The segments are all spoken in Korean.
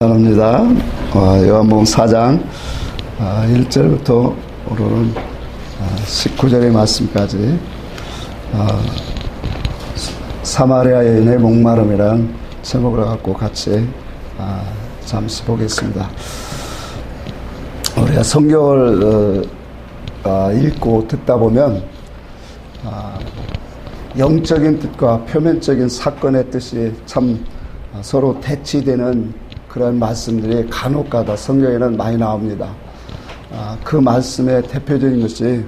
합니다. 요한복음 4장 1절부터 오늘은 19절의 말씀까지 사마리아 여인의 목마름이란 제목을 갖고 같이 잠시 보겠습니다. 우리가 성경을 읽고 듣다 보면 영적인 뜻과 표면적인 사건의 뜻이 참 서로 대치되는 그런 말씀들이 간혹가다 성경에는 많이 나옵니다. 그 말씀의 대표적인 것이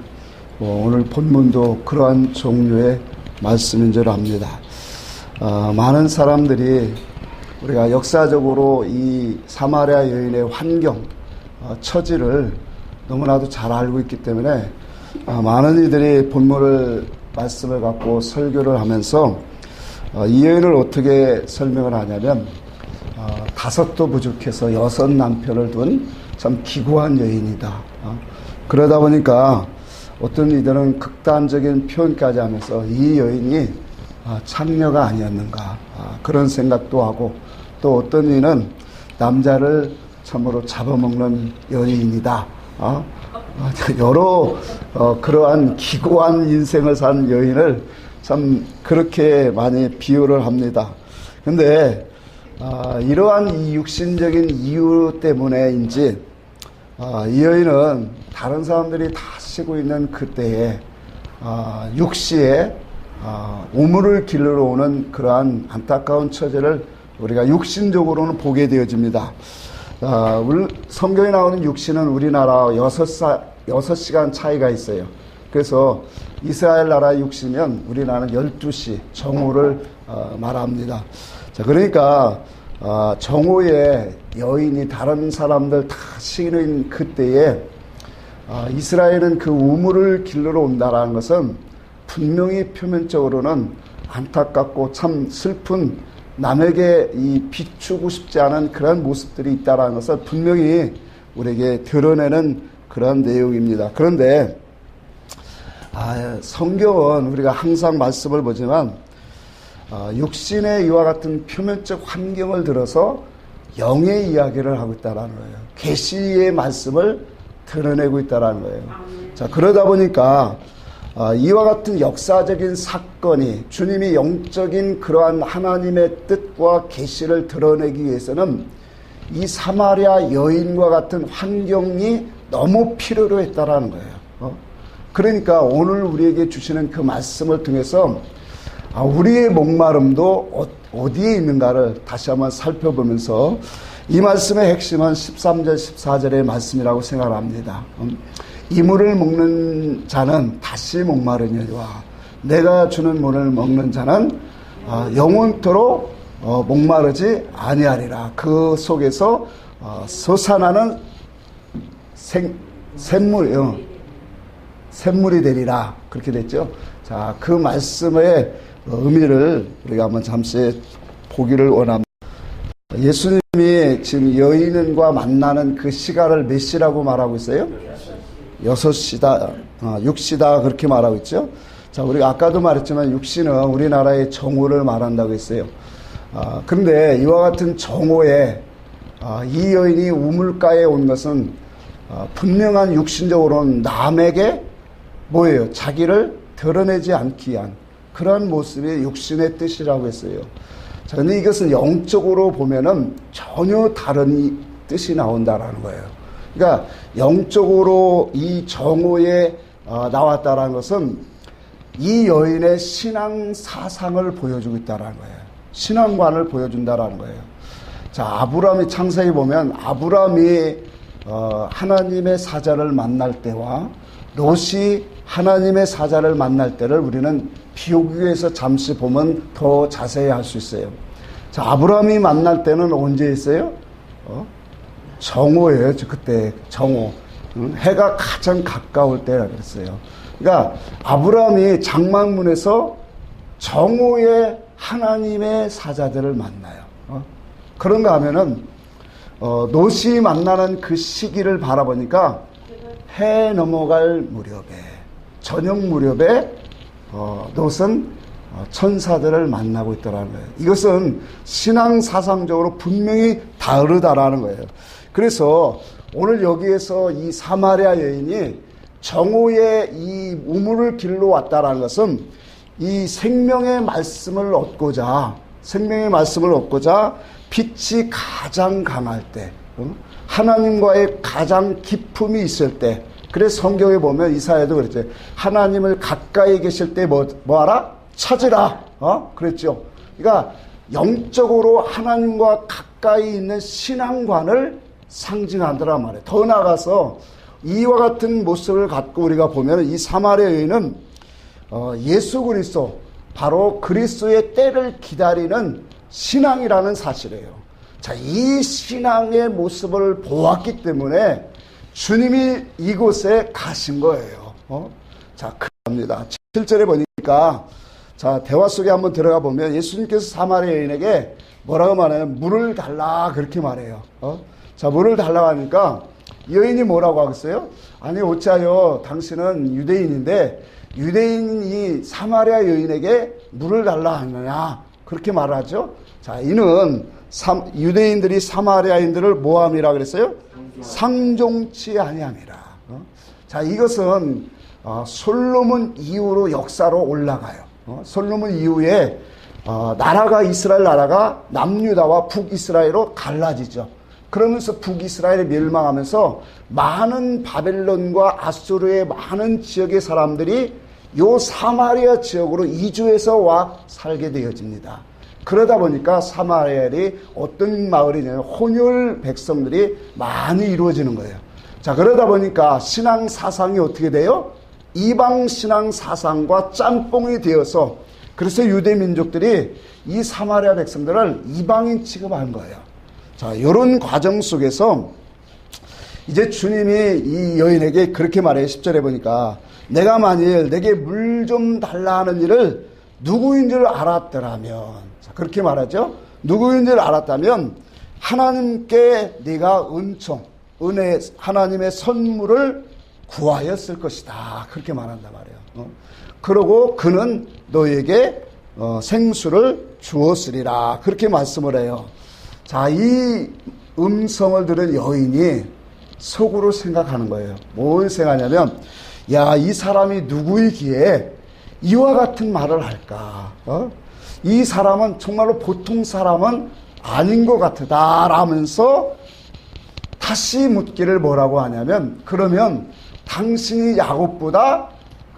오늘 본문도 그러한 종류의 말씀인 줄 압니다. 많은 사람들이 우리가 역사적으로 이 사마리아 여인의 환경, 처지를 너무나도 잘 알고 있기 때문에 많은 이들이 본문을 말씀을 갖고 설교를 하면서 이 여인을 어떻게 설명을 하냐면 5도 부족해서 6 남편을 둔 참 기구한 여인이다. 그러다 보니까 어떤 이들은 극단적인 표현까지 하면서 이 여인이 창녀가 아니었는가 그런 생각도 하고, 또 어떤 이는 남자를 참으로 잡아먹는 여인이다. 여러 그러한 기구한 인생을 산 여인을 참 그렇게 많이 비유를 합니다. 근데 이러한 이 육신적인 이유 때문에인지 이 여인은 다른 사람들이 다 쉬고 있는 그때에 육시에 우물을 길러 오는 그러한 안타까운 처지를 우리가 육신적으로는 보게 되어집니다. 성경에 나오는 육신은 우리나라와 6시간 차이가 있어요. 그래서 이스라엘 나라 육시면 우리나라는 12시 정오를 말합니다. 자, 그러니까 정오에 여인이 다른 사람들 다 쉬는 그때에 이스라엘은 그 우물을 길러 온다라는 것은 분명히 표면적으로는 안타깝고 참 슬픈, 남에게 이 비추고 싶지 않은 그런 모습들이 있다라는 것을 분명히 우리에게 드러내는 그런 내용입니다. 그런데 성경은 우리가 항상 말씀을 보지만 육신의 이와 같은 표면적 환경을 들어서 영의 이야기를 하고 있다는 거예요. 계시의 말씀을 드러내고 있다는 거예요. 자, 그러다 보니까 이와 같은 역사적인 사건이 주님이 영적인 그러한 하나님의 뜻과 계시를 드러내기 위해서는 이 사마리아 여인과 같은 환경이 너무 필요로 했다라는 거예요. 그러니까 오늘 우리에게 주시는 그 말씀을 통해서 우리의 목마름도 어디에 있는가를 다시 한번 살펴보면서 이 말씀의 핵심은 13절 14절의 말씀이라고 생각합니다. 이 물을 먹는 자는 다시 목마르니와 내가 주는 물을 먹는 자는 영원토록 목마르지 아니하리라. 그 속에서 솟아나는 샘물이 되리라. 그렇게 됐죠. 자, 그 말씀의 의미를 우리가 한번 잠시 보기를 원합니다. 예수님이 지금 여인과 만나는 그 시간을 몇 시라고 말하고 있어요? 6시다, 6시다 그렇게 말하고 있죠. 자, 우리가 아까도 말했지만 육시는 우리나라의 정오를 말한다고 했어요. 근데 이와 같은 정오에 이 여인이 우물가에 온 것은 분명한 육신적으로는 남에게 뭐예요? 자기를 드러내지 않기 위한 그런 모습이 육신의 뜻이라고 했어요. 자, 근데 이것은 영적으로 보면은 전혀 다른 뜻이 나온다라는 거예요. 그러니까 영적으로 이 정오에 나왔다라는 것은 이 여인의 신앙 사상을 보여주고 있다라는 거예요. 신앙관을 보여준다라는 거예요. 자, 아브라함이 창세기 보면 아브라함이 하나님의 사자를 만날 때와 롯이 하나님의 사자를 만날 때를 우리는 비유기에서 잠시 보면 더 자세히 알 수 있어요. 자, 아브라함이 만날 때는 언제 있어요? 정오예요. 그때 정오. 해가 가장 가까울 때라 그랬어요. 그러니까 아브라함이 장막문에서 정오에 하나님의 사자들을 만나요. 그런가 하면은 롯이 만나는 그 시기를 바라보니까 해 넘어갈 무렵에, 저녁 무렵에 롯은 천사들을 만나고 있더라는 거예요. 이것은 신앙 사상적으로 분명히 다르다라는 거예요. 그래서 오늘 여기에서 이 사마리아 여인이 정오에 이 우물을 길러 왔다라는 것은 이 생명의 말씀을 얻고자 빛이 가장 강할 때, 하나님과의 가장 기쁨이 있을 때, 그래서 성경에 보면 이사야도 그랬죠. 하나님을 가까이 계실 때 뭐하라? 찾으라. 그랬죠. 그러니까 영적으로 하나님과 가까이 있는 신앙관을 상징하더란 말이에요. 더 나아가서 이와 같은 모습을 갖고 우리가 보면 이 사마리아 여인은 예수 그리스도, 바로 그리스도의 때를 기다리는 신앙이라는 사실이에요. 자, 이 신앙의 모습을 보았기 때문에 주님이 이곳에 가신 거예요. 자, 그럽니다. 7절에 보니까, 자, 대화 속에 한번 들어가 보면 예수님께서 사마리아 여인에게 뭐라고 말해요? 물을 달라, 그렇게 말해요. 자, 물을 달라고 하니까 여인이 뭐라고 하겠어요? 아니, 어찌하여 당신은 유대인인데 유대인이 사마리아 여인에게 물을 달라 하느냐, 그렇게 말하죠. 자, 이는 유대인들이 사마리아인들을 모함이라 그랬어요? 상종치 아니함이라. 자, 이것은 솔로몬 이후로 역사로 올라가요. 솔로몬 이후에 나라가, 이스라엘 나라가 남유다와 북이스라엘로 갈라지죠. 그러면서 북이스라엘이 멸망하면서 많은 바벨론과 아수르의 많은 지역의 사람들이 요 사마리아 지역으로 이주해서 와 살게 되어집니다. 그러다 보니까 사마리아에 어떤 마을이냐면 혼혈 백성들이 많이 이루어지는 거예요. 자, 그러다 보니까 신앙 사상이 어떻게 돼요? 이방 신앙 사상과 짬뽕이 되어서, 그래서 유대 민족들이 이 사마리아 백성들을 이방인 취급한 거예요. 자, 이런 과정 속에서 이제 주님이 이 여인에게 그렇게 말해요. 10절에 보니까 내가 만일 내게 물 좀 달라 하는 일을 누구인 줄 알았더라면, 자, 그렇게 말하죠. 누구인 줄 알았다면 하나님께 네가 은총, 은혜, 하나님의 선물을 구하였을 것이다, 그렇게 말한단 말이에요. 그러고 그는 너에게 생수를 주었으리라, 그렇게 말씀을 해요. 자, 이 음성을 들은 여인이 속으로 생각하는 거예요. 뭘 생각하냐면, 야, 이 사람이 누구이기에 이와 같은 말을 할까? 이 사람은 정말로 보통 사람은 아닌 것 같다 라면서 다시 묻기를 뭐라고 하냐면, 그러면 당신이 야곱보다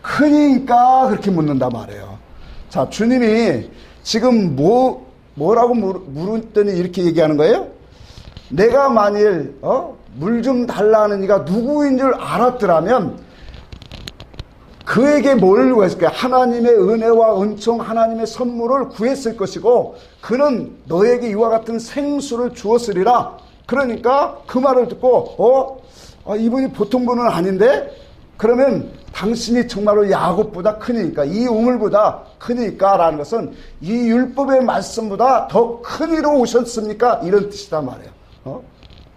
크니까 그렇게 묻는단 말이에요. 자, 주님이 지금 뭐라고 물었더니 이렇게 얘기하는 거예요? 내가 만일 물 좀 달라는 이가 누구인 줄 알았더라면 그에게 뭘 구했을까요? 하나님의 은혜와 은총, 하나님의 선물을 구했을 것이고 그는 너에게 이와 같은 생수를 주었으리라. 그러니까 그 말을 듣고 이분이 보통 분은 아닌데, 그러면 당신이 정말로 야곱보다 크니까, 이 우물보다 크니까 라는 것은 이 율법의 말씀보다 더 큰 이로 오셨습니까? 이런 뜻이단 말이에요.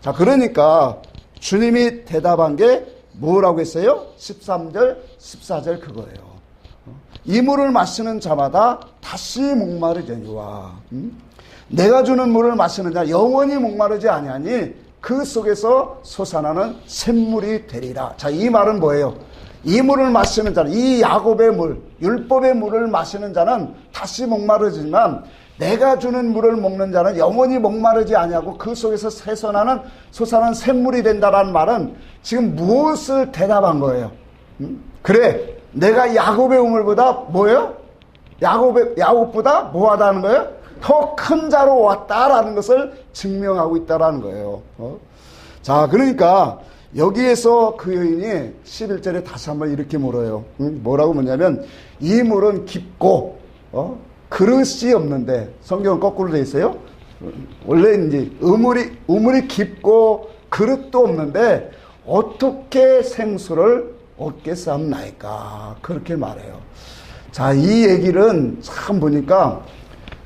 자, 그러니까 주님이 대답한 게 뭐라고 했어요? 13절, 14절 그거예요. 이 물을 마시는 자마다 다시 목마르려니와 내가 주는 물을 마시는 자 영원히 목마르지 아니하니 그 속에서 솟아나는 샘물이 되리라. 자, 이 말은 뭐예요? 이 물을 마시는 자는, 이 야곱의 물, 율법의 물을 마시는 자는 다시 목마르지만 내가 주는 물을 먹는 자는 영원히 목마르지 아니하고 그 속에서 솟아나는 샘물이 된다라는 말은 지금 무엇을 대답한 거예요? 그래, 내가 야곱의 우물보다 뭐예요? 야곱보다 뭐하다는 거예요? 더 큰 자로 왔다라는 것을 증명하고 있다라는 거예요. 자, 그러니까 여기에서 그 여인이 11절에 다시 한번 이렇게 물어요. 뭐라고 묻냐면, 이 물은 깊고 그릇이 없는데, 성경은 거꾸로 되어 있어요. 원래 이제 우물이 깊고 그릇도 없는데 어떻게 생수를 얻겠사옵나이까, 그렇게 말해요. 자, 이 얘기는 참 보니까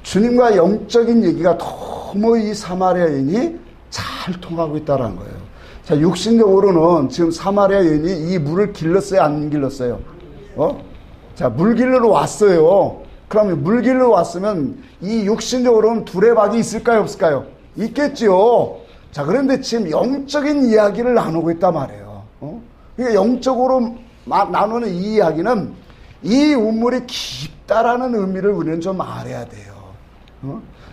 주님과 영적인 얘기가 너무 이 사마리아 여인이 잘 통하고 있다는 거예요. 자, 육신적으로는 지금 사마리아 여인이 이 물을 길렀어요, 안 길렀어요? 자, 물 길러러 왔어요. 그러면 물길로 왔으면 이 육신적으로는 두레박이 있을까요, 없을까요? 있겠지요. 자, 그런데 지금 영적인 이야기를 나누고 있단 말이에요. 그러니까 영적으로 나누는 이 이야기는 이 우물이 깊다라는 의미를 우리는 좀 알아야 돼요.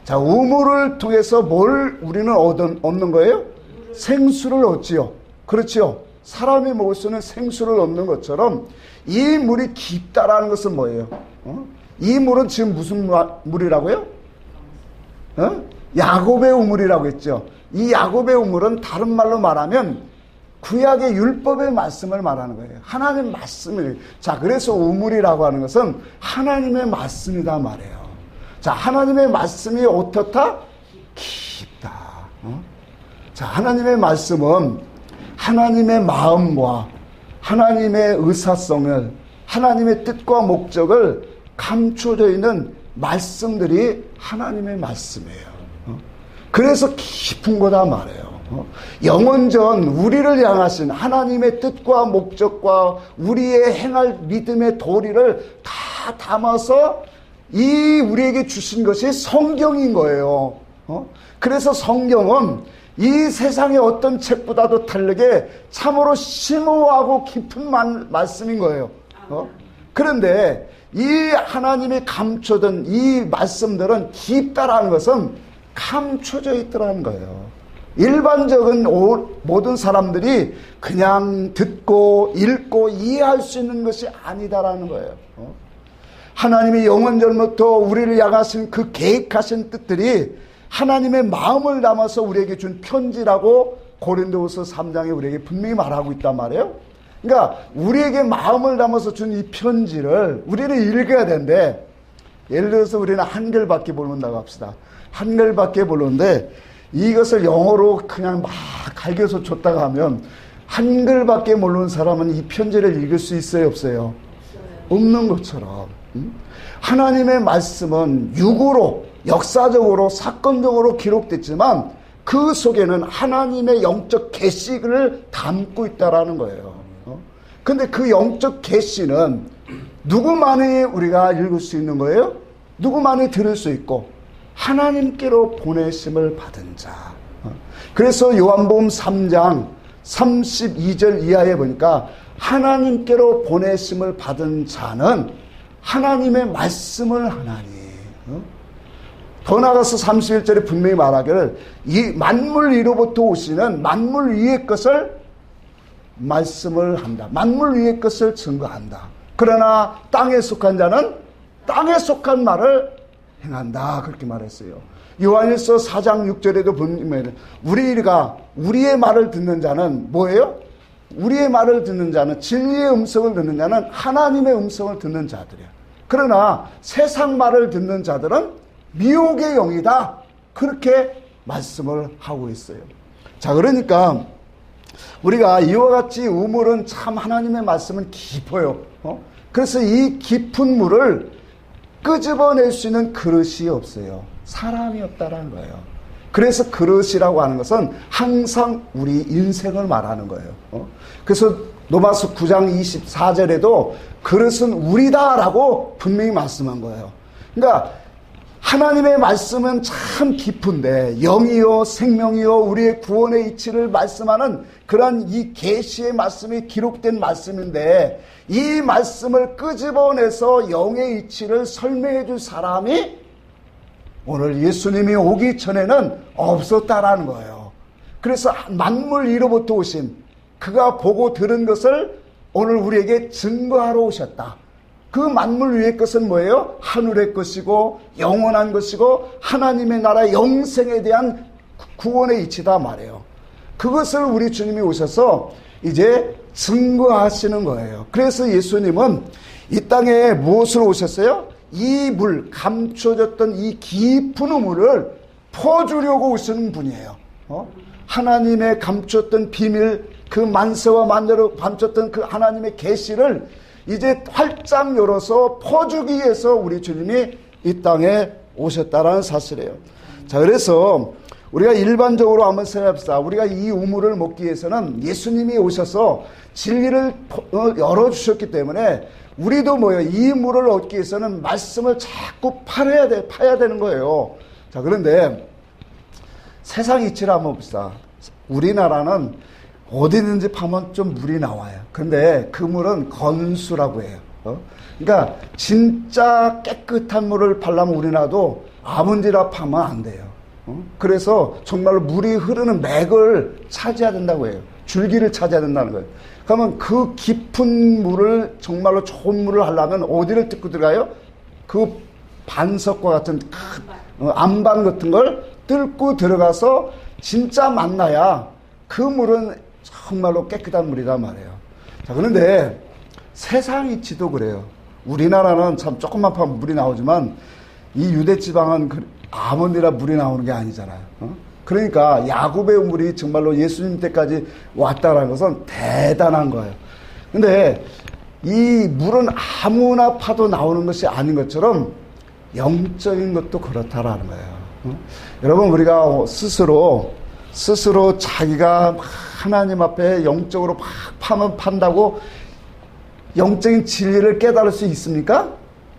자, 우물을 통해서 뭘 우리는 얻는 거예요? 생수를 얻지요. 그렇지요. 사람이 먹을 수 있는 생수를 얻는 것처럼 이 물이 깊다라는 것은 뭐예요? 이 물은 지금 무슨 물이라고요? 야곱의 우물이라고 했죠. 이 야곱의 우물은 다른 말로 말하면 구약의 율법의 말씀을 말하는 거예요. 하나님의 말씀을. 자, 그래서 우물이라고 하는 것은 하나님의 말씀이다 말이에요. 자, 하나님의 말씀이 어떻다? 깊다. 자, 하나님의 말씀은 하나님의 마음과 하나님의 의사성을, 하나님의 뜻과 목적을 감춰져 있는 말씀들이 하나님의 말씀이에요. 그래서 깊은 거다 말이에요. 영원전 우리를 향하신 하나님의 뜻과 목적과 우리의 행할 믿음의 도리를 다 담아서 이 우리에게 주신 것이 성경인 거예요. 그래서 성경은 이 세상의 어떤 책보다도 다르게 참으로 심오하고 깊은 말씀인 거예요. 그런데 이 하나님이 감춰둔 이 말씀들은 깊다라는 것은 감춰져 있더라는 거예요. 일반적인 모든 사람들이 그냥 듣고 읽고 이해할 수 있는 것이 아니다라는 거예요. 하나님이 영원전부터 우리를 향하신 그 계획하신 뜻들이 하나님의 마음을 담아서 우리에게 준 편지라고 고린도후서 3장에 우리에게 분명히 말하고 있단 말이에요. 그러니까 우리에게 마음을 담아서 준 이 편지를 우리는 읽어야 되는데, 예를 들어서 우리는 한글밖에 모른다고 합시다. 한글밖에 모르는데 이것을 영어로 그냥 막 갈겨서 줬다가 하면 한글밖에 모르는 사람은 이 편지를 읽을 수 있어요, 없어요? 없는 것처럼 하나님의 말씀은 육으로, 역사적으로, 사건적으로 기록됐지만 그 속에는 하나님의 영적 계시를 담고 있다라는 거예요. 근데 그 영적 계시는 누구만이 우리가 읽을 수 있는 거예요? 누구만이 들을 수 있고 하나님께로 보내심을 받은 자. 그래서 요한복음 3장 32절 이하에 보니까 하나님께로 보내심을 받은 자는 하나님의 말씀을 하나니. 더 나아가서 31절에 분명히 말하기를 이 만물 위로부터 오시는 만물 위의 것을 말씀을 한다. 만물 위의 것을 증거한다. 그러나 땅에 속한 자는 땅에 속한 말을 행한다. 그렇게 말했어요. 요한일서 4장 6절에도 보면 우리의 말을 듣는 자는 뭐예요? 우리의 말을 듣는 자는, 진리의 음성을 듣는 자는 하나님의 음성을 듣는 자들이야. 그러나 세상 말을 듣는 자들은 미혹의 영이다. 그렇게 말씀을 하고 있어요. 자, 그러니까 우리가 이와 같이 우물은 참 하나님의 말씀은 깊어요. 그래서 이 깊은 물을 끄집어낼 수 있는 그릇이 없어요. 사람이 없다라는 거예요. 그래서 그릇이라고 하는 것은 항상 우리 인생을 말하는 거예요. 그래서 로마서 9장 24절에도 그릇은 우리다라고 분명히 말씀한 거예요. 그러니까 하나님의 말씀은 참 깊은데 영이요 생명이요 우리의 구원의 이치를 말씀하는 그런 이 계시의 말씀이 기록된 말씀인데, 이 말씀을 끄집어내서 영의 이치를 설명해 줄 사람이 오늘 예수님이 오기 전에는 없었다라는 거예요. 그래서 만물 위로부터 오신 그가 보고 들은 것을 오늘 우리에게 증거하러 오셨다. 그 만물 위의 것은 뭐예요? 하늘의 것이고 영원한 것이고 하나님의 나라 영생에 대한 구원의 이치다 말이에요. 그것을 우리 주님이 오셔서 이제 증거하시는 거예요. 그래서 예수님은 이 땅에 무엇을 오셨어요? 이 물, 감춰졌던 이 깊은 우물을 퍼주려고 오시는 분이에요. 하나님의 감췄던 비밀, 그 만세와 만대로 감췄던 그 하나님의 계시를 이제 활짝 열어서 퍼주기 위해서 우리 주님이 이 땅에 오셨다라는 사실이에요. 자, 그래서 우리가 일반적으로 한번 생각해봅시다. 우리가 이 우물을 먹기 위해서는 예수님이 오셔서 진리를 열어주셨기 때문에 우리도 뭐예요? 이 물을 얻기 위해서는 말씀을 자꾸 파야 되는 거예요. 자, 그런데 세상 이치를 한번 봅시다. 우리나라는 어디든지 파면 좀 물이 나와요. 근데 그 물은 건수라고 해요. 그러니까 진짜 깨끗한 물을 팔려면 우리나라도 아문지라 파면 안 돼요. 그래서 정말로 물이 흐르는 맥을 차지해야 된다고 해요. 줄기를 차지해야 된다는 거예요. 그러면 그 깊은 물을 정말로 좋은 물을 하려면 어디를 뚫고 들어가요? 그 반석과 같은 안반 같은 걸 뚫고 들어가서 진짜 만나야 그 물은 정말로 깨끗한 물이란 말이에요. 자, 그런데 세상 이치도 그래요. 우리나라는 참 조금만 파면 물이 나오지만 이 유대지방은 아무데나 물이 나오는 게 아니잖아요. 그러니까 야곱의 물이 정말로 예수님 때까지 왔다는 것은 대단한 거예요. 근데 이 물은 아무나 파도 나오는 것이 아닌 것처럼 영적인 것도 그렇다라는 거예요. 여러분, 우리가 스스로 자기가 하나님 앞에 영적으로 막 파면 판다고 영적인 진리를 깨달을 수 있습니까?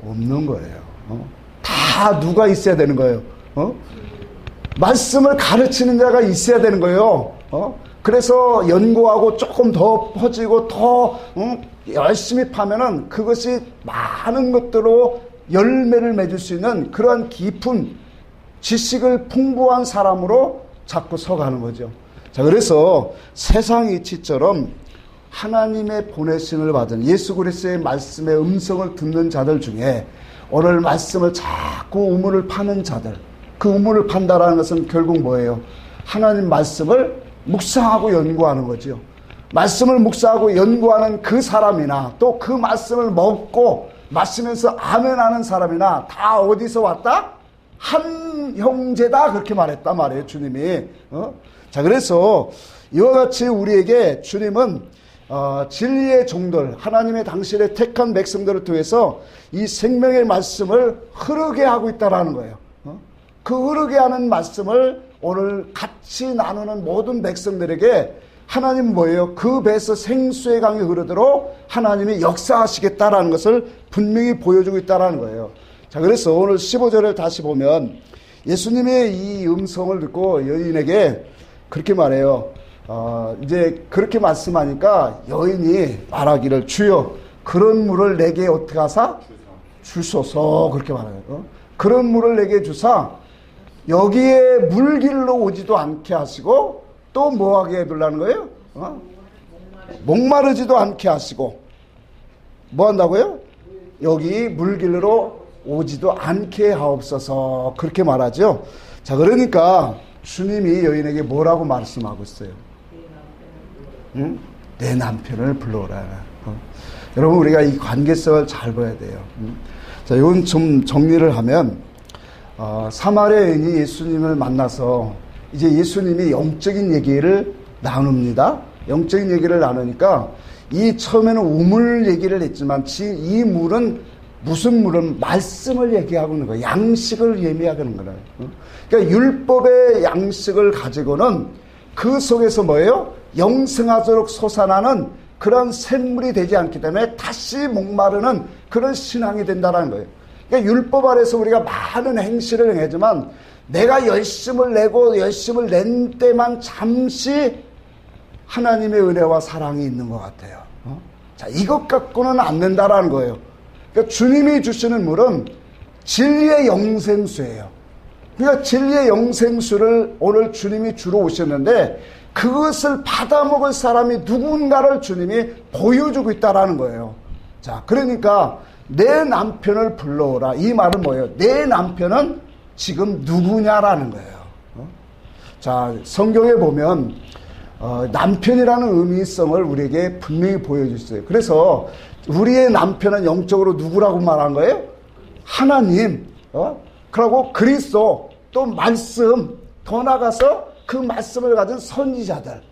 없는 거예요. 다 누가 있어야 되는 거예요. 말씀을 가르치는 자가 있어야 되는 거예요. 그래서 연구하고 조금 더 퍼지고 더 열심히 파면은 그것이 많은 것들로 열매를 맺을 수 있는 그러한 깊은 지식을 풍부한 사람으로 자꾸 서가는 거죠. 자, 그래서 세상 이치처럼 하나님의 보내심을 받은 예수 그리스도의 말씀의 음성을 듣는 자들 중에 오늘 말씀을 자꾸 우물을 파는 자들, 그 우물을 판다라는 것은 결국 뭐예요? 하나님 말씀을 묵상하고 연구하는 거죠. 말씀을 묵상하고 연구하는 그 사람이나 또 그 말씀을 먹고 마시면서 아멘하는 사람이나 다 어디서 왔다? 한 형제다, 그렇게 말했단 말이에요, 주님이. 자, 그래서 이와 같이 우리에게 주님은 진리의 종들, 하나님의 당신의 택한 백성들을 통해서 이 생명의 말씀을 흐르게 하고 있다라는 거예요. 그 흐르게 하는 말씀을 오늘 같이 나누는 모든 백성들에게 하나님 뭐예요? 그 배에서 생수의 강이 흐르도록 하나님이 역사하시겠다라는 것을 분명히 보여주고 있다라는 거예요. 자, 그래서 오늘 15절을 다시 보면 예수님의 이 음성을 듣고 여인에게 그렇게 말해요. 이제 그렇게 말씀하니까 여인이 말하기를, 주여 그런 물을 내게 어떻게 하사? 주소서, 그렇게 말해요. 그런 물을 내게 주사 여기에 물길로 오지도 않게 하시고 또 뭐하게 해둘라는 거예요? 목마르지도 않게 하시고 뭐 한다고요? 여기 물길로 오지도 않게 하옵소서, 그렇게 말하죠. 자, 그러니까 주님이 여인에게 뭐라고 말씀하고 있어요? 응? 내 남편을 불러오라. 여러분, 우리가 이 관계성을 잘 봐야 돼요. 자, 이건 좀 정리를 하면 사마리아 여인이 예수님을 만나서 이제 예수님이 영적인 얘기를 나눕니다. 영적인 얘기를 나누니까 이 처음에는 우물 얘기를 했지만 이 물은 무슨 물은 말씀을 얘기하고 있는 거예요. 양식을 예미하는 거예요. 그러니까 율법의 양식을 가지고는 그 속에서 뭐예요? 영생하도록 솟아나는 그런 샘물이 되지 않기 때문에 다시 목마르는 그런 신앙이 된다는 거예요. 그러니까 율법 아래서 우리가 많은 행실을 행하지만 내가 열심을 내고 열심을 낸 때만 잠시 하나님의 은혜와 사랑이 있는 것 같아요. 자, 이것 갖고는 안 된다라는 거예요. 그러니까 주님이 주시는 물은 진리의 영생수예요. 그러니까 진리의 영생수를 오늘 주님이 주러 오셨는데 그것을 받아먹을 사람이 누군가를 주님이 보여주고 있다라는 거예요. 자, 그러니까 내 남편을 불러오라. 이 말은 뭐예요? 내 남편은 지금 누구냐라는 거예요. 자, 성경에 보면 남편이라는 의미성을 우리에게 분명히 보여주셨어요. 그래서 우리의 남편은 영적으로 누구라고 말한 거예요? 하나님, 그리고 그리스도, 또 말씀, 더 나아가서 그 말씀을 가진 선지자들,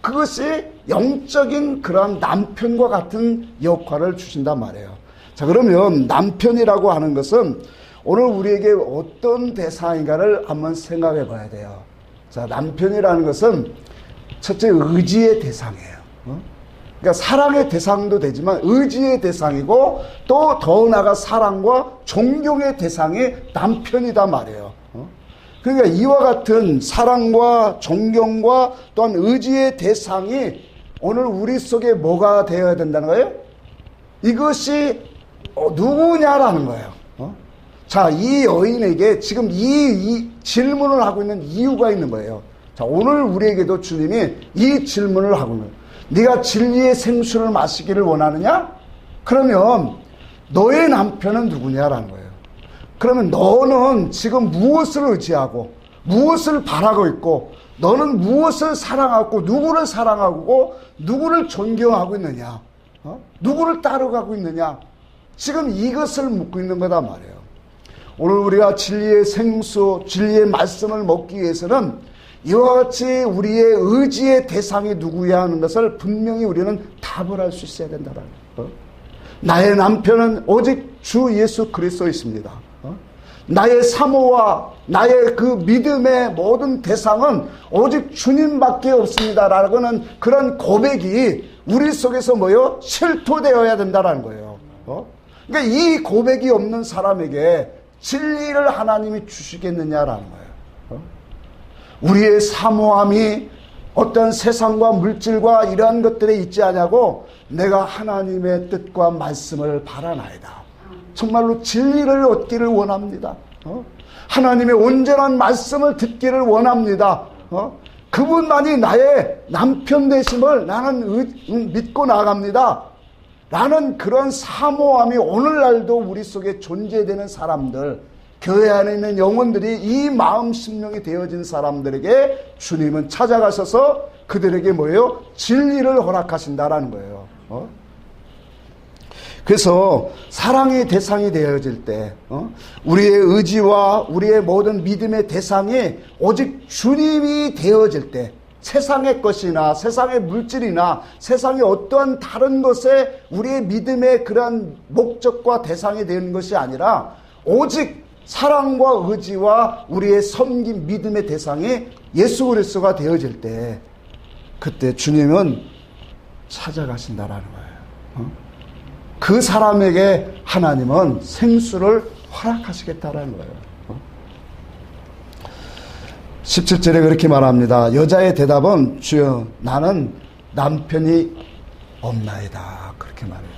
그것이 영적인 그런 남편과 같은 역할을 주신단 말이에요. 자, 그러면 남편이라고 하는 것은 오늘 우리에게 어떤 대상인가를 한번 생각해 봐야 돼요. 자, 남편이라는 것은 첫째 의지의 대상이에요. 그러니까 사랑의 대상도 되지만 의지의 대상이고 또 더 나아가 사랑과 존경의 대상이 남편이다 말이에요. 그러니까 이와 같은 사랑과 존경과 또한 의지의 대상이 오늘 우리 속에 뭐가 되어야 된다는 거예요? 이것이 누구냐라는 거예요. 자, 이 여인에게 지금 이 질문을 하고 있는 이유가 있는 거예요. 자, 오늘 우리에게도 주님이 이 질문을 하고 있는 거예요. 네가 진리의 생수를 마시기를 원하느냐? 그러면 너의 남편은 누구냐라는 거예요. 그러면 너는 지금 무엇을 의지하고 무엇을 바라고 있고 너는 무엇을 사랑하고 누구를 사랑하고 누구를 존경하고 있느냐? 누구를 따라가고 있느냐? 지금 이것을 묻고 있는 거다 말이에요. 오늘 우리가 진리의 생수, 진리의 말씀을 먹기 위해서는 이와 같이 우리의 의지의 대상이 누구야 하는 것을 분명히 우리는 답을 할 수 있어야 된다는 거예요. 나의 남편은 오직 주 예수 그리스도이십니다. 나의 사모와 나의 그 믿음의 모든 대상은 오직 주님밖에 없습니다라고는 그런 고백이 우리 속에서 뭐요? 실토되어야 된다는 거예요. 그러니까 이 고백이 없는 사람에게 진리를 하나님이 주시겠느냐라는 거예요. 우리의 사모함이 어떤 세상과 물질과 이러한 것들에 있지 않냐고 내가 하나님의 뜻과 말씀을 바라나이다. 정말로 진리를 얻기를 원합니다. 하나님의 온전한 말씀을 듣기를 원합니다. 그분만이 나의 남편 되심을 나는 믿고 나갑니다. 라는 그런 사모함이 오늘날도 우리 속에 존재되는 사람들, 교회 안에 있는 영혼들이 이 마음 심령이 되어진 사람들에게 주님은 찾아가셔서 그들에게 뭐예요? 진리를 허락하신다라는 거예요. 그래서 사랑의 대상이 되어질 때 우리의 의지와 우리의 모든 믿음의 대상이 오직 주님이 되어질 때 세상의 것이나 세상의 물질이나 세상의 어떠한 다른 것에 우리의 믿음의 그러한 목적과 대상이 되는 것이 아니라 오직 사랑과 의지와 우리의 섬김 믿음의 대상이 예수 그리스도가 되어질 때 그때 주님은 찾아가신다라는 거예요. 그 사람에게 하나님은 생수를 허락하시겠다라는 거예요. 17절에 그렇게 말합니다. 여자의 대답은 주여 나는 남편이 없나이다. 그렇게 말해요.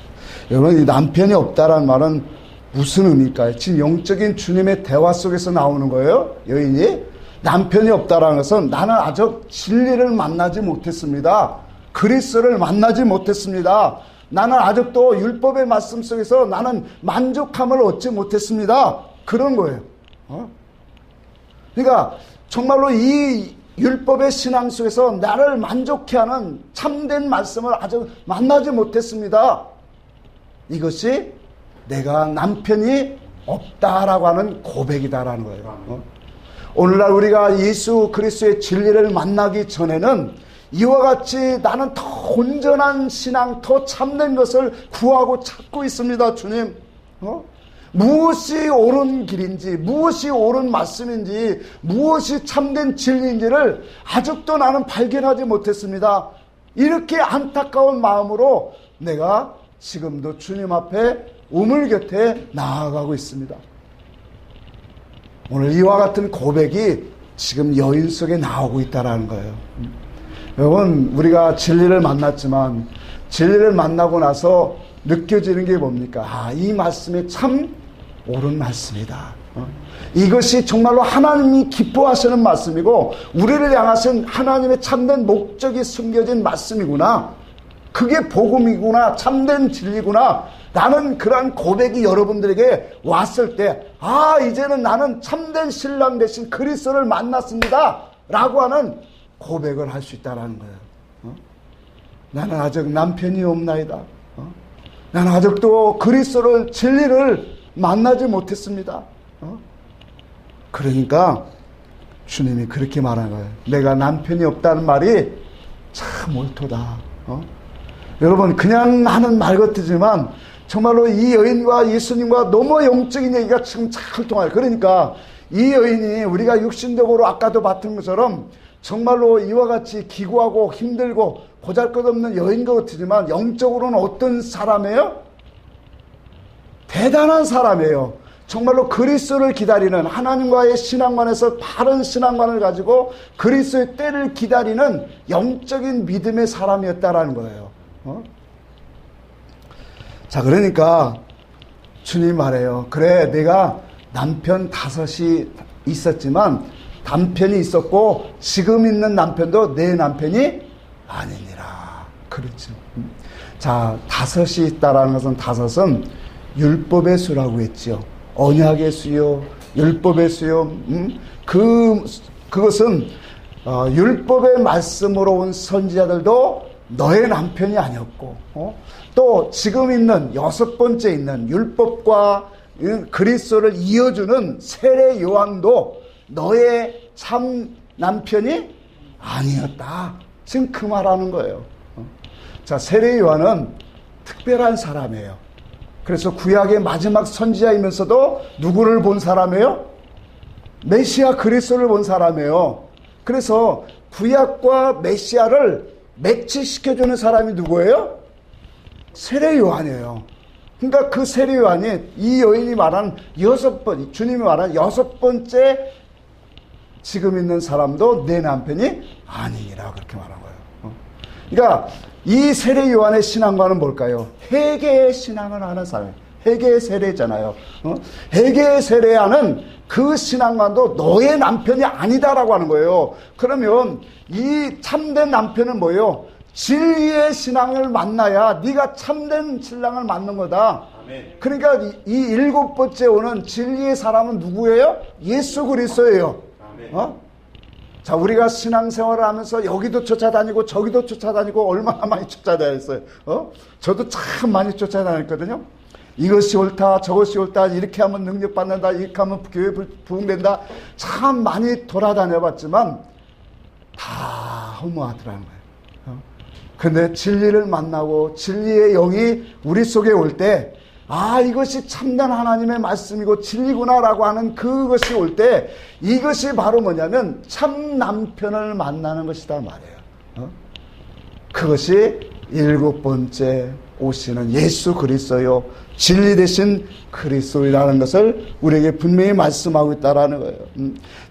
여러분 이 남편이 없다라는 말은 무슨 의미일까요? 지금 영적인 주님의 대화 속에서 나오는 거예요. 여인이 남편이 없다라는 것은 나는 아직 진리를 만나지 못했습니다. 그리스도를 만나지 못했습니다. 나는 아직도 율법의 말씀 속에서 나는 만족함을 얻지 못했습니다. 그런 거예요. 그러니까 정말로 이 율법의 신앙 속에서 나를 만족해 하는 참된 말씀을 아직 만나지 못했습니다. 이것이 내가 남편이 없다라고 하는 고백이다라는 거예요. 오늘날 우리가 예수 그리스도의 진리를 만나기 전에는 이와 같이 나는 더 온전한 신앙, 더 참된 것을 구하고 찾고 있습니다. 주님, 무엇이 옳은 길인지, 무엇이 옳은 말씀인지, 무엇이 참된 진리인지를 아직도 나는 발견하지 못했습니다. 이렇게 안타까운 마음으로 내가 지금도 주님 앞에 우물 곁에 나아가고 있습니다. 오늘 이와 같은 고백이 지금 여인 속에 나오고 있다는 거예요. 여러분, 우리가 진리를 만났지만 진리를 만나고 나서 느껴지는 게 뭡니까? 이 말씀이 참 옳은 말씀이다. 이것이 정말로 하나님이 기뻐하시는 말씀이고 우리를 향하신 하나님의 참된 목적이 숨겨진 말씀이구나. 그게 복음이구나. 참된 진리구나. 나는 그러한 고백이 여러분들에게 왔을 때 이제는 나는 참된 신랑 되신 그리스도를 만났습니다. 라고 하는 고백을 할 수 있다는 거예요. 나는 아직 남편이 없나이다. 나는 아직도 그리스도를 진리를 만나지 못했습니다. 그러니까 주님이 그렇게 말한 거예요. 내가 남편이 없다는 말이 참 옳도다. 여러분 그냥 하는 말 같지만 정말로 이 여인과 예수님과 너무 영적인 얘기가 지금 잘 통해요. 그러니까 이 여인이 우리가 육신적으로 아까도 봤던 것처럼 정말로 이와 같이 기구하고 힘들고 보잘것없는 여인 것 같지만 영적으로는 어떤 사람이에요? 대단한 사람이에요. 정말로 그리스도를 기다리는, 하나님과의 신앙관에서 바른 신앙관을 가지고 그리스도의 때를 기다리는 영적인 믿음의 사람이었다라는 거예요. 자, 그러니까 주님 말해요. 그래, 내가 남편 5이 있었지만 남편이 있었고 지금 있는 남편도 내 남편이 아니니라. 그렇죠. 자, 5이 있다라는 것은 5은 율법의 수라고 했죠. 언약의 수요, 율법의 수요. 그것은 율법의 말씀으로 온 선지자들도 너의 남편이 아니었고, 또 지금 있는 6번째 있는 율법과 그리스도를 이어주는 세례 요한도 너의 참 남편이 아니었다. 지금 그 말하는 거예요. 자, 세례 요한은 특별한 사람이에요. 그래서 구약의 마지막 선지자이면서도 누구를 본 사람이에요? 메시아 그리스도를 본 사람이에요. 그래서 구약과 메시아를 매치시켜주는 사람이 누구예요? 세례 요한이에요. 그러니까 그 세례 요한이 이 여인이 말한 주님이 말한 6번째 지금 있는 사람도 내 남편이 아니니라 그렇게 말한 거예요. 그러니까 이 세례 요한의 신앙과는 뭘까요? 회개의 신앙을 하는 사람이에요. 회개의 세례잖아요. 회개의 세례하는 그 신앙관도 너의 남편이 아니다라고 하는 거예요. 그러면 이 참된 남편은 뭐예요? 진리의 신앙을 만나야 네가 참된 신랑을 만난 거다. 아멘. 그러니까 이 7번째 오는 진리의 사람은 누구예요? 예수 그리스도예요. 자, 우리가 신앙생활을 하면서 여기도 쫓아다니고 저기도 쫓아다니고 얼마나 많이 쫓아다녔어요. 저도 참 많이 쫓아다녔거든요. 이것이 옳다, 저것이 옳다, 이렇게 하면 능력받는다, 이렇게 하면 교회 부흥된다. 참 많이 돌아다녀봤지만 다 허무하더라는 거예요. 근데 진리를 만나고 진리의 영이 우리 속에 올 때, 아, 이것이 참된 하나님의 말씀이고 진리구나라고 하는 그것이 올 때, 이것이 바로 뭐냐면 참 남편을 만나는 것이다 말이에요. 그것이 7번째 오시는 예수 그리스도요, 진리 되신 그리스도이라는 것을 우리에게 분명히 말씀하고 있다라는 거예요.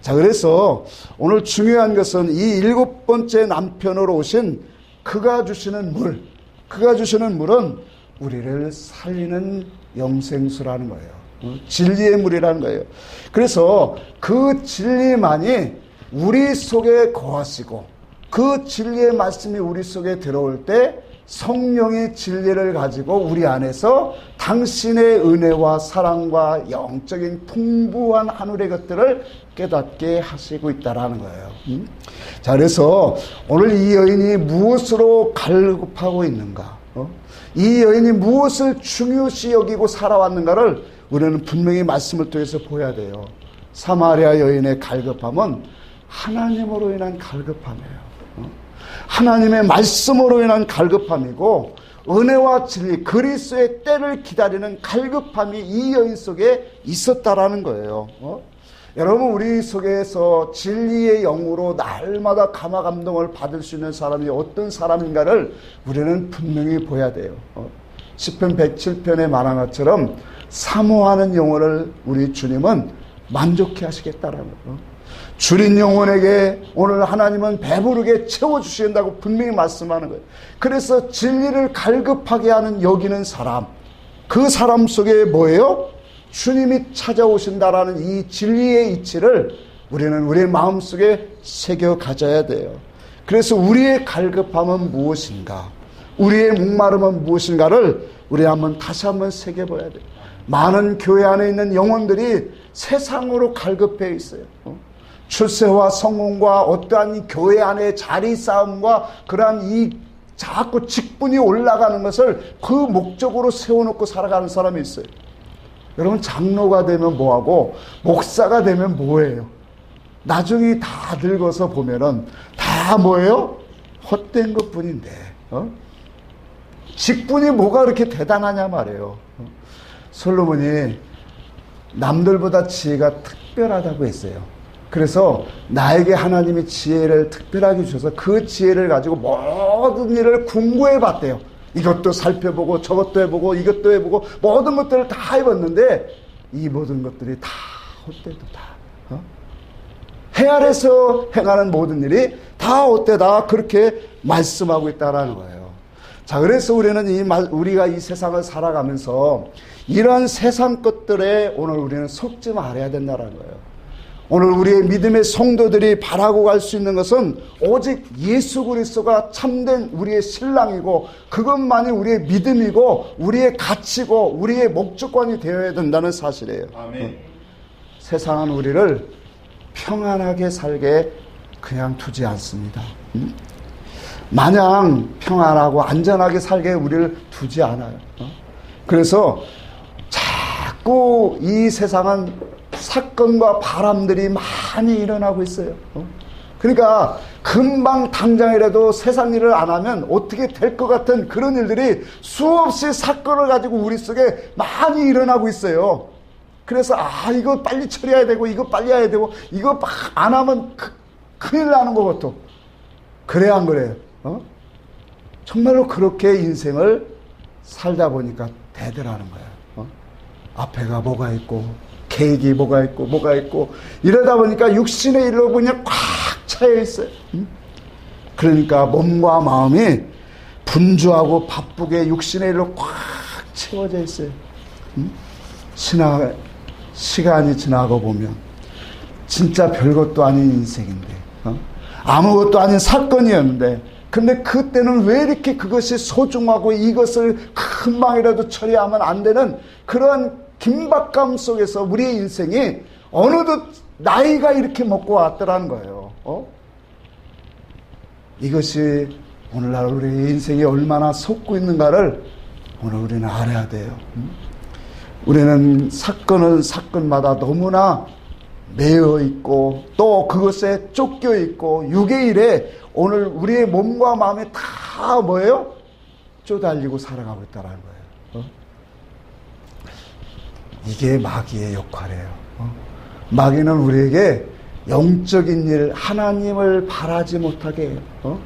자, 그래서 오늘 중요한 것은 이 7번째 남편으로 오신 그가 주시는 물은 우리를 살리는 영생수라는 거예요. 진리의 물이라는 거예요. 그래서 그 진리만이 우리 속에 거하시고 그 진리의 말씀이 우리 속에 들어올 때 성령의 진리를 가지고 우리 안에서 당신의 은혜와 사랑과 영적인 풍부한 하늘의 것들을 깨닫게 하시고 있다라는 거예요. 자, 그래서 오늘 이 여인이 무엇으로 갈급하고 있는가? 이 여인이 무엇을 중요시 여기고 살아왔는가를 우리는 분명히 말씀을 통해서 보여야 돼요. 사마리아 여인의 갈급함은 하나님으로 인한 갈급함이에요. 하나님의 말씀으로 인한 갈급함이고 은혜와 진리, 그리스도의 때를 기다리는 갈급함이 이 여인 속에 있었다라는 거예요. 여러분, 우리 속에서 진리의 영으로 날마다 감화 감동을 받을 수 있는 사람이 어떤 사람인가를 우리는 분명히 보여야 돼요. 시편 107편에 말한 것처럼 사모하는 영혼을 우리 주님은 만족해 하시겠다라는 거예요. 줄인 영혼에게 오늘 하나님은 배부르게 채워주신다고 분명히 말씀하는 거예요. 그래서 진리를 갈급하게 하는 여기는 사람, 그 사람 속에 뭐예요? 주님이 찾아오신다라는 이 진리의 이치를 우리는 우리의 마음속에 새겨 가져야 돼요. 그래서 우리의 갈급함은 무엇인가? 우리의 목마름은 무엇인가를 우리 다시 한번 새겨봐야 돼요. 많은 교회 안에 있는 영혼들이 세상으로 갈급해 있어요. 출세와 성공과 어떠한 이 교회 안의 자리 싸움과 그러한 이 자꾸 직분이 올라가는 것을 그 목적으로 세워놓고 살아가는 사람이 있어요. 여러분, 장로가 되면 뭐하고 목사가 되면 뭐예요? 나중에 다 늙어서 보면은 다 뭐예요? 헛된 것뿐인데, 직분이 뭐가 그렇게 대단하냐 말이에요. 솔로몬이 남들보다 지혜가 특별하다고 했어요. 그래서 나에게 하나님이 지혜를 특별하게 주셔서 그 지혜를 가지고 모든 일을 궁구해 봤대요. 이것도 살펴보고 저것도 해보고 이것도 해보고 모든 것들을 다 해봤는데 이 모든 것들이 다 헛되도다. 해 아래서 행하는 모든 일이 다 헛되다. 그렇게 말씀하고 있다라는 거예요. 자, 그래서 우리는 우리가 이 세상을 살아가면서 이런 세상 것들에 오늘 우리는 속지 말아야 된다는 거예요. 오늘 우리의 믿음의 성도들이 바라고 갈 수 있는 것은 오직 예수 그리스도가 참된 우리의 신랑이고 그것만이 우리의 믿음이고 우리의 가치고 우리의 목적관이 되어야 된다는 사실이에요. 아멘. 세상은 우리를 평안하게 살게 그냥 두지 않습니다. 마냥 평안하고 안전하게 살게 우리를 두지 않아요. 그래서 자꾸 이 세상은 사건과 바람들이 많이 일어나고 있어요. 그러니까 금방 당장이라도 세상 일을 안 하면 어떻게 될 것 같은 그런 일들이 수없이 사건을 가지고 우리 속에 많이 일어나고 있어요. 그래서 이거 빨리 처리해야 되고 이거 빨리 해야 되고 이거 안 하면 큰일 나는 것 같아. 그래 안 그래요? 정말로 그렇게 인생을 살다 보니까 되더라는 거예요. 앞에가 뭐가 있고 계획이 뭐가 있고 이러다 보니까 육신의 일로 그냥 꽉 차여 있어요. 그러니까 몸과 마음이 분주하고 바쁘게 육신의 일로 꽉 채워져 있어요. 시간이 지나고 보면 진짜 별것도 아닌 인생인데 아무것도 아닌 사건이었는데 근데 그때는 왜 이렇게 그것이 소중하고 이것을 금방이라도 처리하면 안 되는 그러한 긴박감 속에서 우리의 인생이 어느덧 나이가 이렇게 먹고 왔더라는 거예요. 이것이 오늘날 우리의 인생이 얼마나 속고 있는가를 오늘 우리는 알아야 돼요. 우리는 사건마다 너무나 매여 있고 또 그것에 쫓겨 있고 육의 일에 오늘 우리의 몸과 마음이 다 뭐예요? 쪼달리고 살아가고 있다는 거예요. 이게 마귀의 역할이에요. 마귀는 우리에게 영적인 일, 하나님을 바라지 못하게 해요.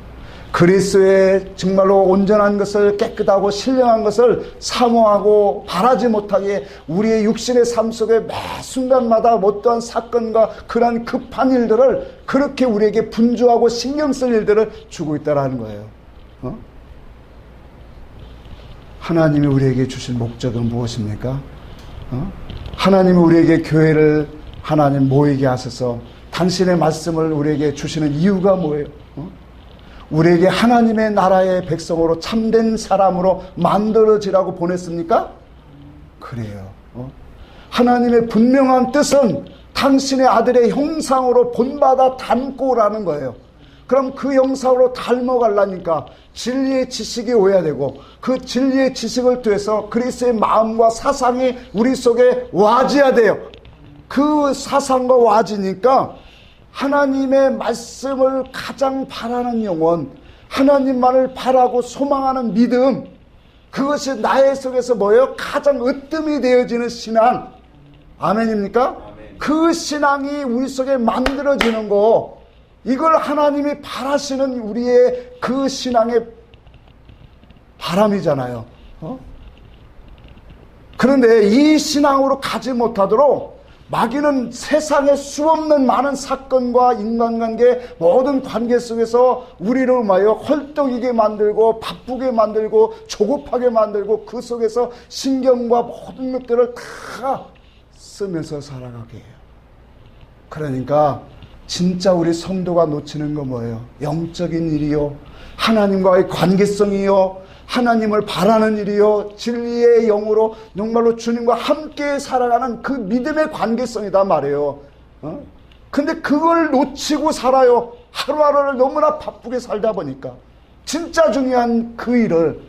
그리스도의 정말로 온전한 것을 깨끗하고 신령한 것을 사모하고 바라지 못하게 우리의 육신의 삶 속에 매 순간마다 어떠한 사건과 그러한 급한 일들을 그렇게 우리에게 분주하고 신경 쓸 일들을 주고 있다는 거예요. 하나님이 우리에게 주신 목적은 무엇입니까? 하나님이 우리에게 교회를 하나님 모이게 하셔서 당신의 말씀을 우리에게 주시는 이유가 뭐예요? 우리에게 하나님의 나라의 백성으로 참된 사람으로 만들어지라고 보냈습니까? 그래요. 하나님의 분명한 뜻은 당신의 아들의 형상으로 본받아 닮고 오라는 거예요. 그럼 그 형상으로 닮아가려니까 진리의 지식이 오야 되고 그 진리의 지식을 통해서 그리스도의 마음과 사상이 우리 속에 와져야 돼요. 그 사상과 와지니까 하나님의 말씀을 가장 바라는 영혼, 하나님만을 바라고 소망하는 믿음, 그것이 나의 속에서 뭐예요? 가장 으뜸이 되어지는 신앙. 아멘입니까? 아멘. 그 신앙이 우리 속에 만들어지는 거, 이걸 하나님이 바라시는 우리의 그 신앙의 바람이잖아요. 그런데 이 신앙으로 가지 못하도록 마귀는 세상에 수없는 많은 사건과 인간관계 모든 관계 속에서 우리를 마여 헐떡이게 만들고 바쁘게 만들고 조급하게 만들고 그 속에서 신경과 모든 것들을 다 쓰면서 살아가게 해요. 그러니까 진짜 우리 성도가 놓치는 건 뭐예요? 영적인 일이요, 하나님과의 관계성이요, 하나님을 바라는 일이요, 진리의 영으로 정말로 주님과 함께 살아가는 그 믿음의 관계성이다 말이에요. 근데 그걸 놓치고 살아요. 하루하루를 너무나 바쁘게 살다 보니까 진짜 중요한 그 일을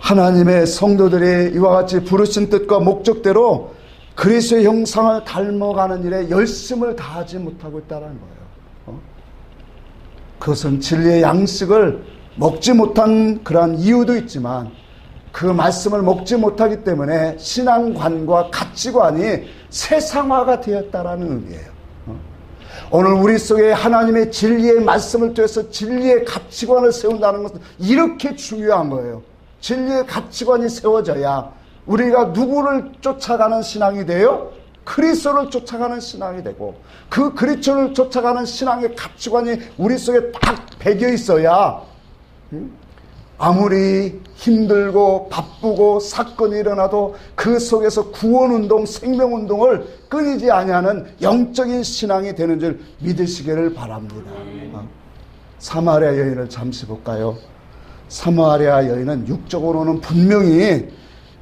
하나님의 성도들이 이와 같이 부르신 뜻과 목적대로 그리스도의 형상을 닮아가는 일에 열심을 다하지 못하고 있다는 거예요. 그것은 진리의 양식을 먹지 못한 그러한 이유도 있지만 그 말씀을 먹지 못하기 때문에 신앙관과 가치관이 세상화가 되었다라는 의미예요. 오늘 우리 속에 하나님의 진리의 말씀을 통해서 진리의 가치관을 세운다는 것은 이렇게 중요한 거예요. 진리의 가치관이 세워져야 우리가 누구를 쫓아가는 신앙이 돼요? 그리스도를 쫓아가는 신앙이 되고, 그 그리스도를 쫓아가는 신앙의 가치관이 우리 속에 딱 배겨 있어야 아무리 힘들고 바쁘고 사건이 일어나도 그 속에서 구원운동, 생명운동을 끊이지 아니하는 영적인 신앙이 되는 줄 믿으시기를 바랍니다. 사마리아 여인을 잠시 볼까요? 사마리아 여인은 육적으로는 분명히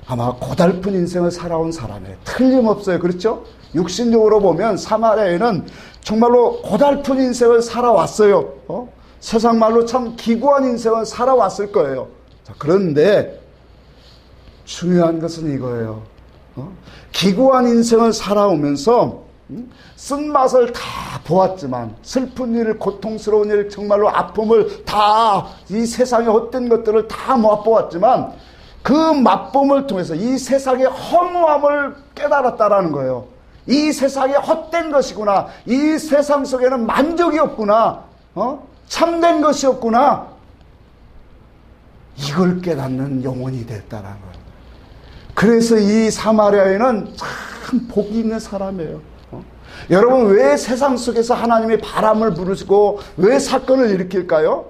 아마 고달픈 인생을 살아온 사람이에요. 틀림없어요. 그렇죠? 육신적으로 보면 사마리아 여인은 정말로 고달픈 인생을 살아왔어요. 세상 말로 참 기구한 인생을 살아왔을 거예요. 자, 그런데 중요한 것은 이거예요. 기구한 인생을 살아오면서 쓴맛을 다 보았지만, 슬픈 일, 고통스러운 일, 정말로 아픔을 다, 이 세상의 헛된 것들을 다 맛보았지만 그 맛봄을 통해서 이 세상의 허무함을 깨달았다라는 거예요. 이 세상이 헛된 것이구나. 이 세상 속에는 만족이 없구나. 참된 것이 없구나. 이걸 깨닫는 영혼이 됐다라는 거예요. 그래서 이 사마리아인은 참 복이 있는 사람이에요. 여러분, 왜 세상 속에서 하나님이 바람을 부르시고 왜 사건을 일으킬까요?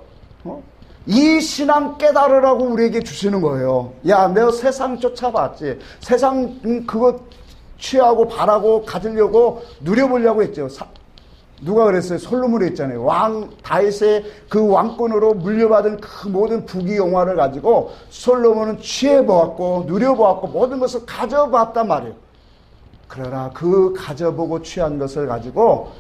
이 신앙 깨달으라고 우리에게 주시는 거예요. 야, 내가 세상 쫓아봤지. 세상 그거 취하고 바라고 가지려고 누려보려고 했죠. 누가 그랬어요? 솔로몬이 했잖아요. 왕 다윗의 그 왕권으로 물려받은 그 모든 부귀영화를 가지고 솔로몬은 취해보았고 누려보았고 모든 것을 가져봤단 말이에요. 그러나 그 가져보고 취한 것을 가지고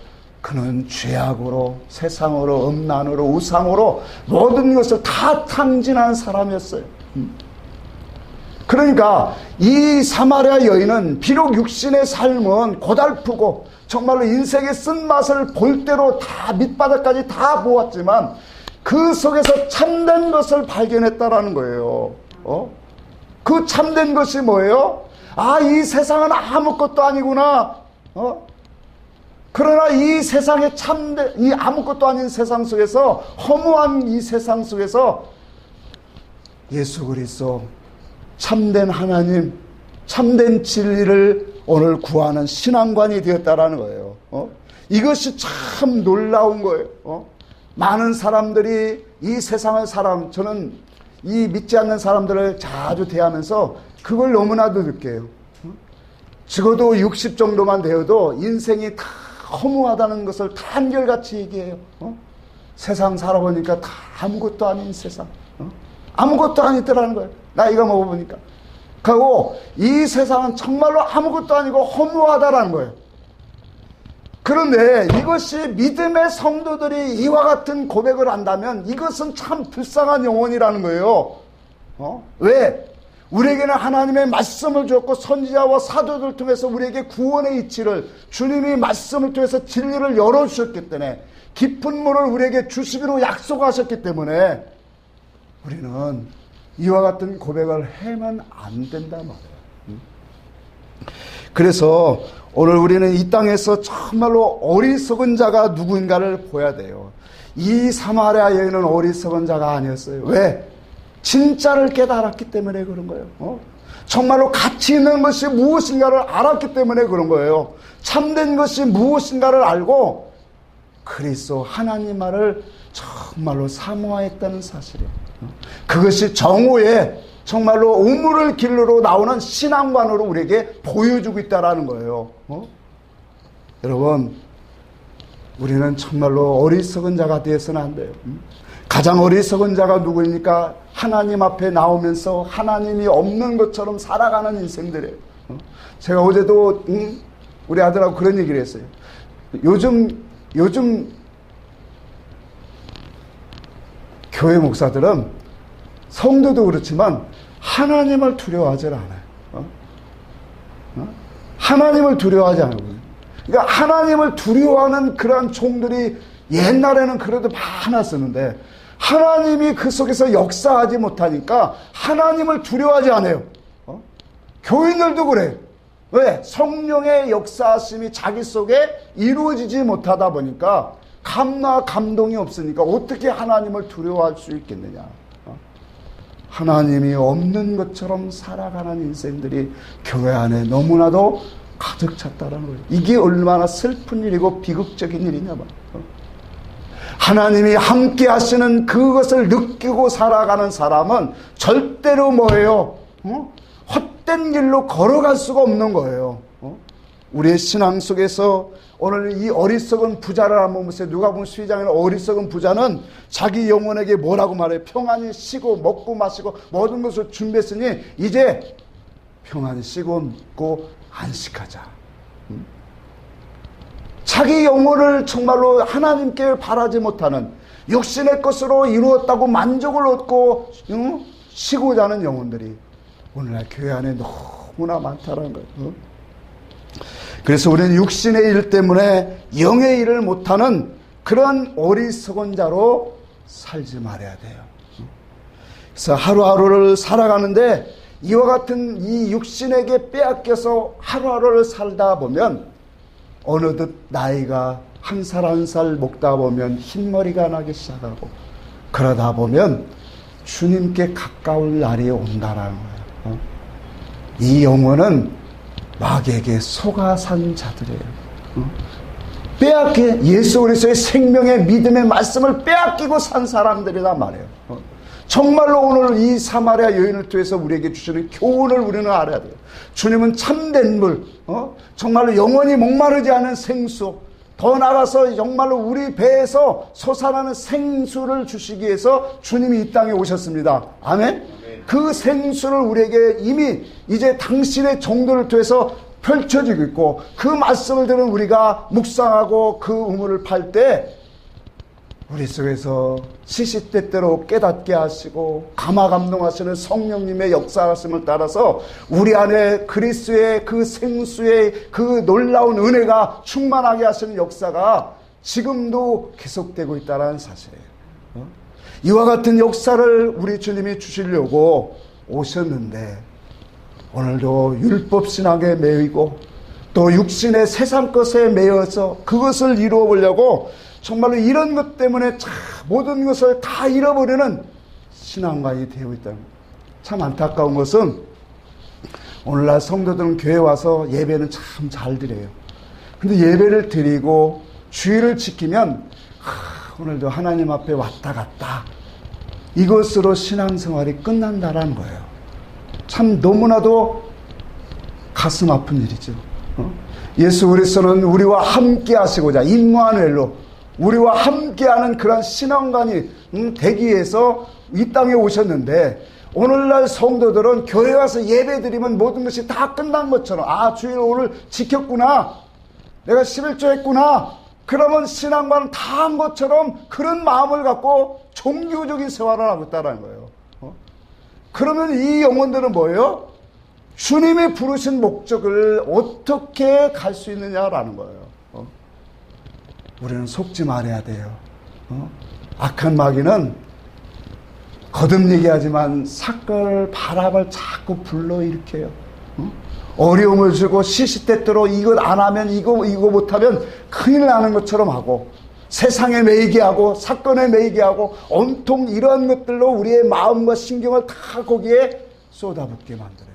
그는 죄악으로, 세상으로, 음란으로, 우상으로 모든 것을 다 탕진한 사람이었어요. 그러니까 이 사마리아 여인은 비록 육신의 삶은 고달프고 정말로 인생의 쓴맛을 볼 대로 다 밑바닥까지 다 보았지만 그 속에서 참된 것을 발견했다라는 거예요. 그 참된 것이 뭐예요? 아, 이 세상은 아무것도 아니구나. 그러나 이 세상에 참된, 이 아무것도 아닌 세상 속에서, 허무한 이 세상 속에서 예수 그리스도, 참된 하나님, 참된 진리를 오늘 구하는 신앙관이 되었다라는 거예요. 이것이 참 놀라운 거예요. 많은 사람들이 이 세상을 저는 이 믿지 않는 사람들을 자주 대하면서 그걸 너무나도 느껴요. 적어도 60 정도만 되어도 인생이 다 허무하다는 것을 다 한결같이 얘기해요. 세상 살아보니까 다 아무것도 아닌 세상. 아무것도 아니더라는 거예요. 나이가 먹어보니까. 그리고 이 세상은 정말로 아무것도 아니고 허무하다라는 거예요. 그런데 이것이 믿음의 성도들이 이와 같은 고백을 한다면 이것은 참 불쌍한 영혼이라는 거예요. 왜? 우리에게는 하나님의 말씀을 주었고 선지자와 사도들 통해서 우리에게 구원의 이치를, 주님이 말씀을 통해서 진리를 열어주셨기 때문에, 깊은 물을 우리에게 주시기로 약속하셨기 때문에 우리는 이와 같은 고백을 해면 안 된단 말이에요. 그래서 오늘 우리는 이 땅에서 정말로 어리석은 자가 누구인가를 보아야 돼요. 이 사마리아 여인은 어리석은 자가 아니었어요. 왜? 진짜를 깨달았기 때문에 그런 거예요. 정말로 가치 있는 것이 무엇인가를 알았기 때문에 그런 거예요. 참된 것이 무엇인가를 알고 그리스도 하나님 말을 정말로 사모했다는 사실이에요. 그것이 정오에 정말로 우물을 길로 나오는 신앙관으로 우리에게 보여주고 있다는 거예요. 여러분, 우리는 정말로 어리석은 자가 되어서는 안 돼요. 가장 어리석은 자가 누구입니까? 하나님 앞에 나오면서 하나님이 없는 것처럼 살아가는 인생들이에요. 제가 어제도 우리 아들하고 그런 얘기를 했어요. 요즘 교회 목사들은 성도도 그렇지만 하나님을 두려워하지 않아요. 하나님을 두려워하지 않아요. 그러니까 하나님을 두려워하는 그러한 종들이 옛날에는 그래도 많았었는데 하나님이 그 속에서 역사하지 못하니까 하나님을 두려워하지 않아요. 교인들도 그래요. 왜? 성령의 역사하심이 자기 속에 이루어지지 못하다 보니까 감나 감동이 없으니까 어떻게 하나님을 두려워할 수 있겠느냐. 하나님이 없는 것처럼 살아가는 인생들이 교회 안에 너무나도 가득 찼다는 거예요. 이게 얼마나 슬픈 일이고 비극적인 일이냐 봐. 하나님이 함께 하시는 그것을 느끼고 살아가는 사람은 절대로 뭐예요? 헛된 길로 걸어갈 수가 없는 거예요. 우리의 신앙 속에서 오늘 이 어리석은 부자를 한번 보세요. 누가복음 12장에는 어리석은 부자는 자기 영혼에게 뭐라고 말해요? 평안히 쉬고 먹고 마시고 모든 것을 준비했으니 이제 평안히 쉬고 먹고 안식하자. 자기 영혼을 정말로 하나님께 바라지 못하는 육신의 것으로 이루었다고 만족을 얻고 쉬고자 하는 영혼들이 오늘날 교회 안에 너무나 많다는 거예요. 그래서 우리는 육신의 일 때문에 영의 일을 못하는 그런 어리석은 자로 살지 말아야 돼요. 그래서 하루하루를 살아가는데 이와 같은 이 육신에게 빼앗겨서 하루하루를 살다 보면 어느덧 나이가 한 살 한 살 먹다 보면 흰머리가 나기 시작하고 그러다 보면 주님께 가까울 날이 온다라는 거예요. 이 영혼은 마귀에게 속아 산 자들이에요. 빼앗긴 예수 그리스도의 생명의 믿음의 말씀을 빼앗기고 산 사람들이란 말이에요. 정말로 오늘 이 사마리아 여인을 통해서 우리에게 주시는 교훈을 우리는 알아야 돼요. 주님은 참된 물, 정말로 영원히 목마르지 않은 생수, 더 나아가서 정말로 우리 배에서 솟아나는 생수를 주시기 위해서 주님이 이 땅에 오셨습니다. 아멘? 그 생수를 우리에게 이미 이제 당신의 정도를 통해서 펼쳐지고 있고 그 말씀을 들은 우리가 묵상하고 그 우물을 팔 때 우리 속에서 시시때때로 깨닫게 하시고 감화감동하시는 성령님의 역사하심을 따라서 우리 안에 그리스도의 그 생수의 그 놀라운 은혜가 충만하게 하시는 역사가 지금도 계속되고 있다는 사실이에요. 이와 같은 역사를 우리 주님이 주시려고 오셨는데 오늘도 율법신앙에 매이고 또 육신의 세상 것에 매여서 그것을 이루어 보려고 정말로 이런 것 때문에 모든 것을 다 잃어버리는 신앙관이 되어 있다는 거예요. 참 안타까운 것은 오늘날 성도들은 교회 와서 예배는 참 잘 드려요. 근데 예배를 드리고 주의를 지키면 오늘도 하나님 앞에 왔다 갔다 이것으로 신앙생활이 끝난다라는 거예요. 참 너무나도 가슴 아픈 일이죠. 예수 그리스도는 우리와 함께 하시고자 임마누엘로 우리와 함께하는 그런 신앙관이 되기 위해서 이 땅에 오셨는데 오늘날 성도들은 교회 와서 예배드리면 모든 것이 다 끝난 것처럼 주일 오늘 지켰구나 내가 11조 했구나 그러면 신앙과는 다 한 것처럼 그런 마음을 갖고 종교적인 생활을 하고 있다는 거예요. 그러면 이 영혼들은 뭐예요? 주님이 부르신 목적을 어떻게 갈 수 있느냐라는 거예요. 우리는 속지 말아야 돼요. 악한 마귀는 거듭얘기하지만 사건을 바람을 자꾸 불러일으켜요. 어려움을 주고 시시때때로 이것 안 하면 이거 못하면 큰일 나는 것처럼 하고 세상에 매이게 하고 사건에 매이게 하고 온통 이러한 것들로 우리의 마음과 신경을 다 거기에 쏟아붓게 만들어요.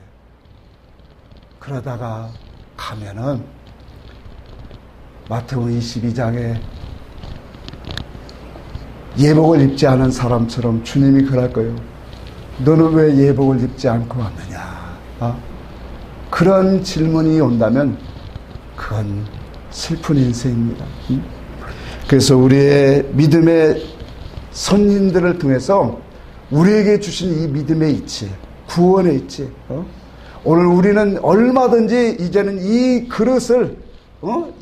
그러다가 가면은 마태복음 22장에 예복을 입지 않은 사람처럼 주님이 그럴 거예요. 너는 왜 예복을 입지 않고 왔느냐? 그런 질문이 온다면 그건 슬픈 인생입니다. 그래서 우리의 믿음의 선인들을 통해서 우리에게 주신 이 믿음의 이치, 구원의 이치, 오늘 우리는 얼마든지 이제는 이 그릇을,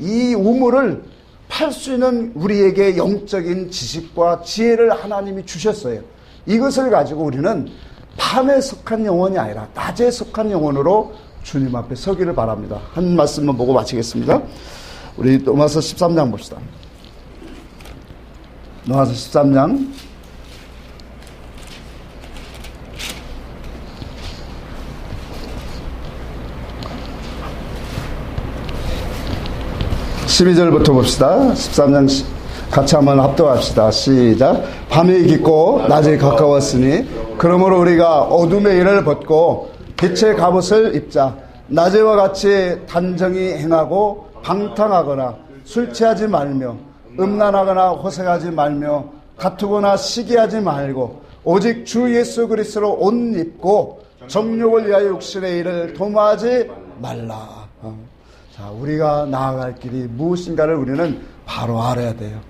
이 우물을 팔 수 있는 우리에게 영적인 지식과 지혜를 하나님이 주셨어요. 이것을 가지고 우리는 밤에 속한 영혼이 아니라 낮에 속한 영혼으로 주님 앞에 서기를 바랍니다. 한 말씀만 보고 마치겠습니다. 우리 로마서 13장 봅시다. 로마서 13장 12절부터 봅시다. 13장 같이 한번 합독합시다. 시작. 밤이 깊고 낮이 가까웠으니 그러므로 우리가 어둠의 일을 벗고 빛의 갑옷을 입자. 낮에와 같이 단정히 행하고 방탕하거나 술 취하지 말며 음란하거나 호색하지 말며 다투거나 시기하지 말고 오직 주 예수 그리스도로 옷 입고 정욕을 위하여 육신의 일을 도모하지 말라. 자, 우리가 나아갈 길이 무엇인가를 우리는 바로 알아야 돼요.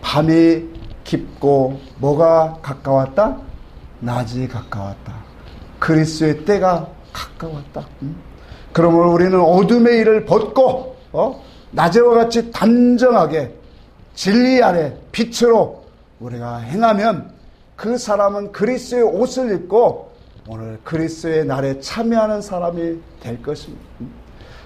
밤이 깊고 뭐가 가까웠다? 낮이 가까웠다. 그리스도의 때가 가까웠다. 그러므로 우리는 어둠의 일을 벗고 낮에와 같이 단정하게 진리 아래 빛으로 우리가 행하면 그 사람은 그리스도의 옷을 입고 오늘 그리스도의 날에 참여하는 사람이 될 것입니다.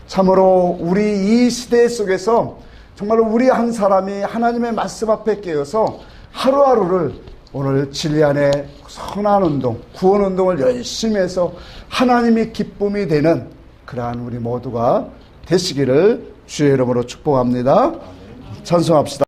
참으로 우리 이 시대 속에서 정말로 우리 한 사람이 하나님의 말씀 앞에 깨어서 하루하루를 오늘 진리 안에 선한 운동, 구원 운동을 열심히 해서 하나님이 기쁨이 되는 그러한 우리 모두가 되시기를 주의 이름으로 축복합니다. 찬송합시다.